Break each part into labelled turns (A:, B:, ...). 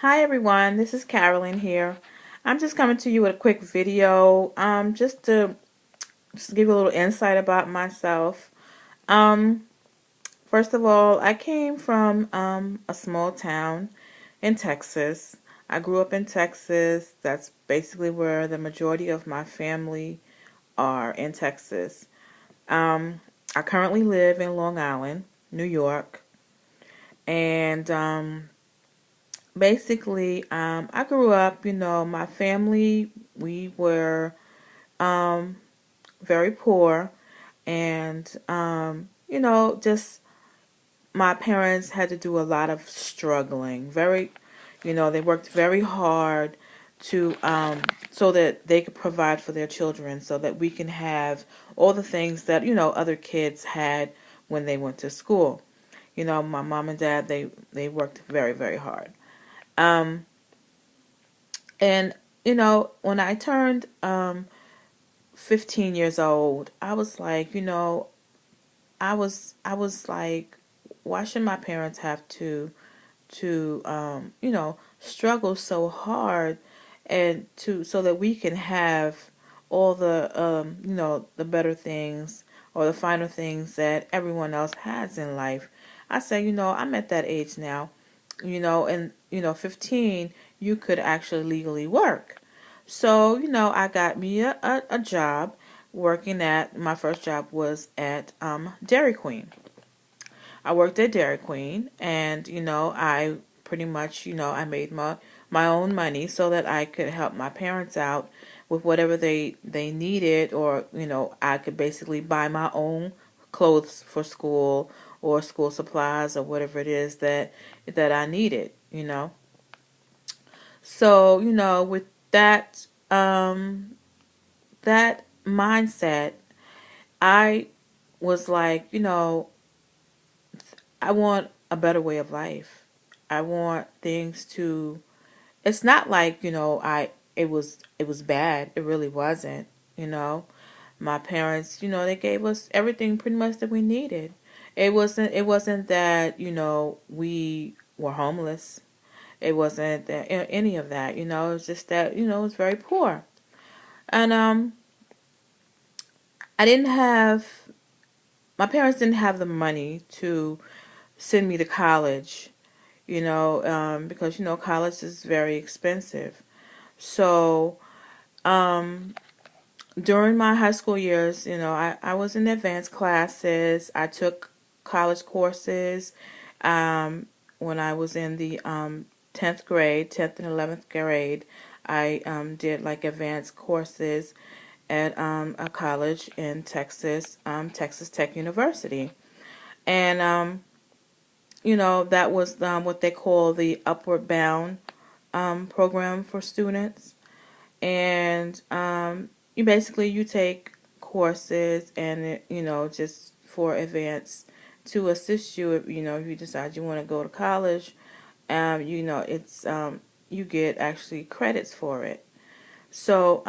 A: Hi everyone, this is Carolyn here. I'm just coming to you with a quick video, just to give you a little insight about myself. Um, First of all, I came from a small town in Texas. I grew up in Texas. That's basically where the majority of my family are, in Texas. Um, I currently live in Long Island, New York, and I grew up, my family, we were um, very poor, and, just my parents had to do a lot of struggling. They worked very hard so that they could provide for their children, so that we can have all the things that, other kids had when they went to school. My mom and dad, they worked very, very hard. Um, And, when I turned 15 years old, I was like, I was like, why should my parents have to struggle so hard and to so that we can have all the better things or the finer things that everyone else has in life. I say, I'm at that age now, and 15, you could actually legally work. So, I got me a job working at, my first job was at Dairy Queen. I worked at Dairy Queen, and, I pretty much, I made my own money so that I could help my parents out with whatever they needed, or, I could basically buy my own clothes for school or school supplies or whatever it is that I needed. So, with that that mindset, I was like, I want a better way of life. I want things to it's not like, I it was bad. It really wasn't, you know. My parents, they gave us everything pretty much that we needed. It wasn't that, we were homeless. It wasn't that any of that, It was just that, it was very poor. And I didn't have my parents didn't have the money to send me to college, because college is very expensive. So um, during my high school years, I was in advanced classes. I took college courses. Um, when I was in the 10th grade, 10th and 11th grade, I did like advanced courses at a college in Texas, Texas Tech University. And that was what they call the Upward Bound program for students. And you take courses, and just for advance to assist you if if you decide you want to go to college. It's you get actually credits for it. So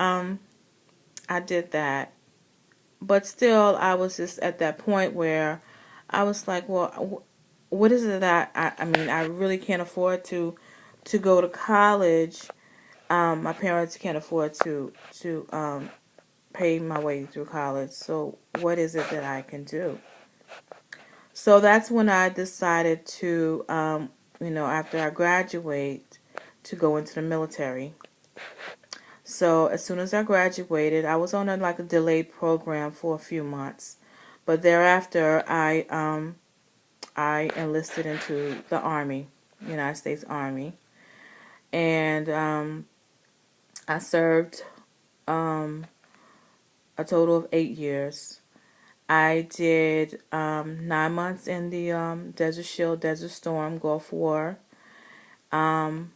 A: I did that, but still I was just at that point where I was like, well, what is it that I mean, I really can't afford to go to college. My parents can't afford to pay my way through college. So what is it that I can do? So that's when I decided to, after I graduate, to go into the military. So as soon as I graduated, I was on a delayed program for a few months, but thereafter I enlisted into the Army, United States Army, and I served um, a total of 8 years. I did 9 months in the Desert Shield, Desert Storm, Gulf War. Um,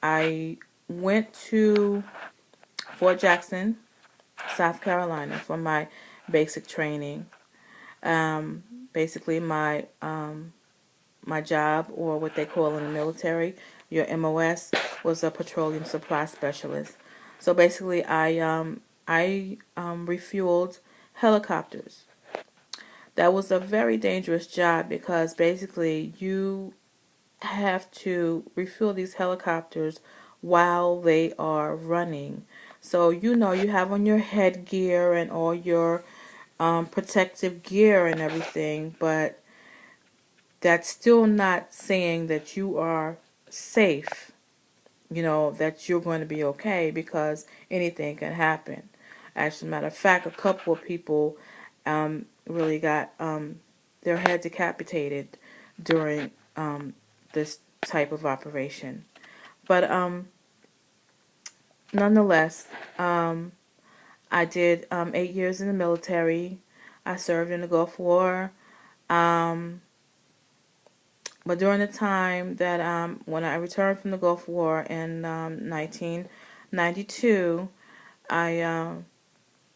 A: I went to Fort Jackson, South Carolina, for my basic training. Um, Basically, my job, or what they call in the military, your MOS, was a petroleum supply specialist. So basically, I refueled helicopters. That was a very dangerous job because basically have to refuel these helicopters while they are running. So, you have on your headgear and all your protective gear and everything, but that's still not saying that you are safe, that you're going to be okay, because anything can happen. As a matter of fact, a couple of people really got their head decapitated during this type of operation. But nonetheless, I did 8 years in the military. I served in the Gulf War. Um, but during the time that when I returned from the Gulf War in 1992,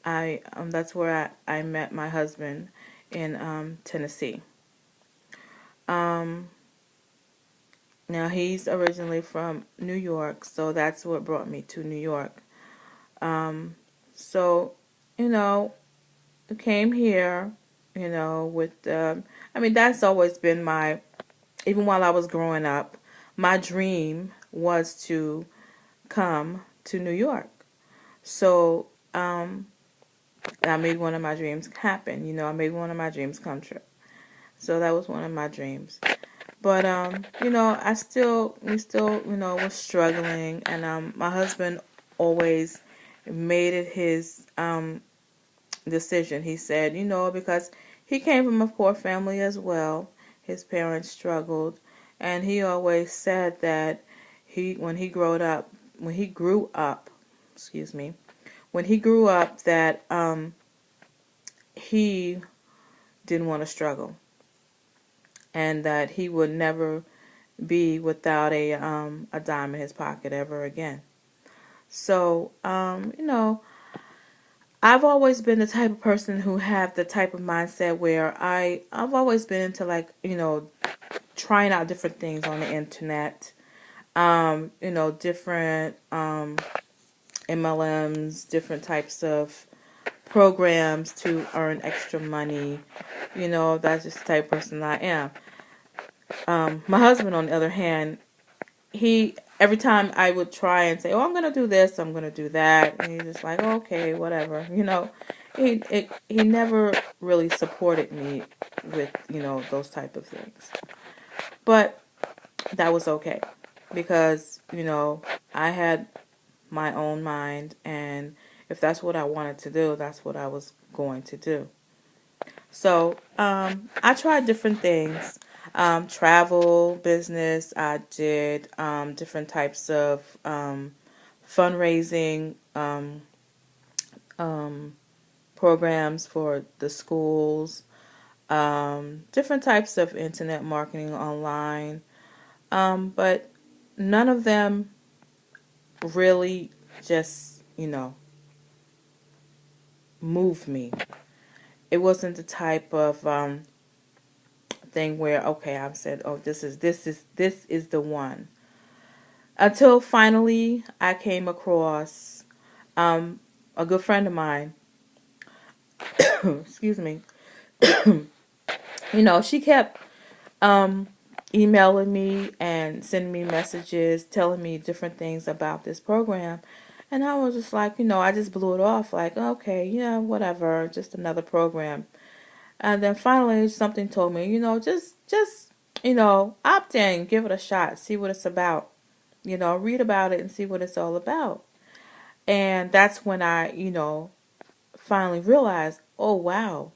A: that's where I met my husband in Tennessee. Um, Now he's originally from New York, so that's what brought me to New York. Um, so, you know, I came here, with, that's always been even while I was growing up, my dream was to come to New York. So, I made one of my dreams happen. I made one of my dreams come true. So that was one of my dreams. But we still, was struggling, and my husband always made it his decision. He said, because he came from a poor family as well, his parents struggled, and he always said that when he grew up, excuse me, when he grew up, that he didn't want to struggle, and that he would never be without a dime in his pocket ever again. So, I've always been the type of person who have the type of mindset where I've always been into, like, trying out different things on the internet, different MLMs, different types of programs to earn extra money. That's just the type of person I am. My husband, on the other hand, he every time I would try and say, "Oh, I'm gonna do this, I'm gonna do that," and he's just like, "Okay, whatever," he never really supported me with those type of things. But that was okay, because I had my own mind, and if that's what I wanted to do, that's what I was going to do. So I tried different things. Travel, business. I did different types of fundraising um, programs for the schools, different types of internet marketing online. But none of them really just, moved me. It wasn't the type of thing where, okay, I've said, oh, this is the one. Until finally I came across a good friend of mine. Excuse me. She kept um, emailing me and sending me messages, telling me different things about this program. And I was just like, I just blew it off, like, okay, yeah, whatever, just another program. And then finally something told me, just opt in, give it a shot, see what it's about. Read about it and see what it's all about. And that's when I, finally realized, oh wow,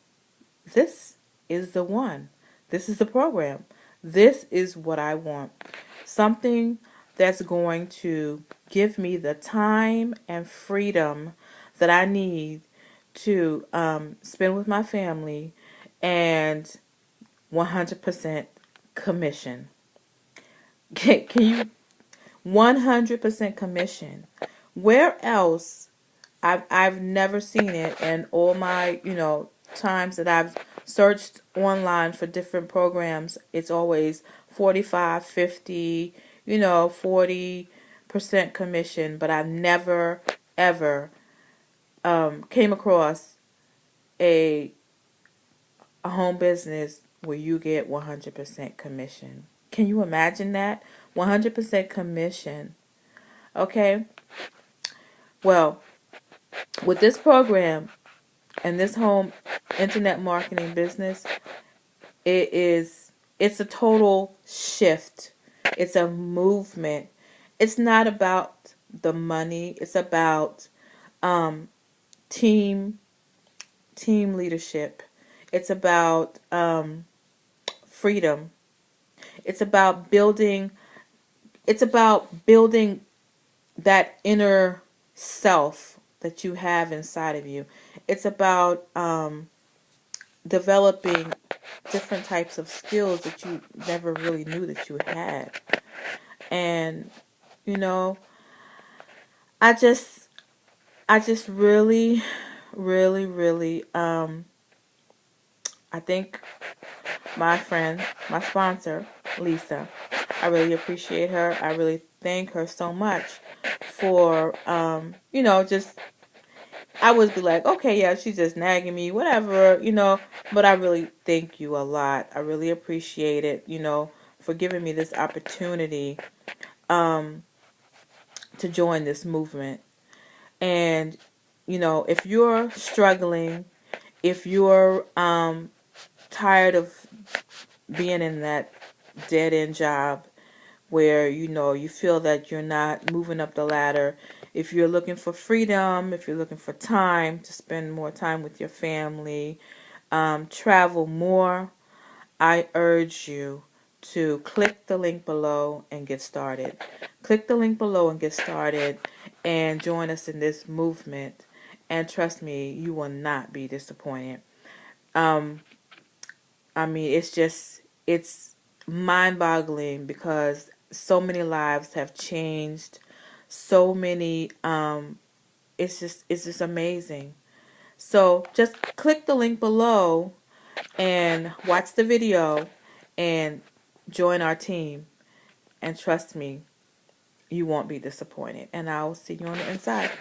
A: this is the one. This is the program. This is what I want. Something that's going to give me the time and freedom that I need to spend with my family, and 100% commission. Can you 100% commission? Where else? I've never seen it, and all my times that I've searched online for different programs, it's always 45, 50, 40% commission. But I've never ever came across a home business where you get 100% commission. Can you imagine that? 100% commission. Okay? Well, with this program and this home internet marketing business, it's a total shift. It's a movement. It's not about the money. It's about um, team leadership. It's about freedom. It's about building. It's about building that inner self that you have inside of you. It's about developing different types of skills that you never really knew that you had. And you know, I just really, really, really I think my friend, my sponsor, Lisa, I really appreciate her. I really thank her so much for just I would be like, okay, yeah, she's just nagging me, whatever, but I really thank you a lot. I really appreciate it, for giving me this opportunity um, to join this movement. And, if you're struggling, if you're tired of being in that dead end job where, you feel that you're not moving up the ladder, if you're looking for freedom, if you're looking for time to spend more time with your family, travel more, I urge you to click the link below and get started. Click the link below and get started and join us in this movement. And trust me, you will not be disappointed. Um, I mean, it's mind-boggling because so many lives have changed. So many, it's just amazing. So just click the link below and watch the video and join our team. And trust me, you won't be disappointed. And I will see you on the inside.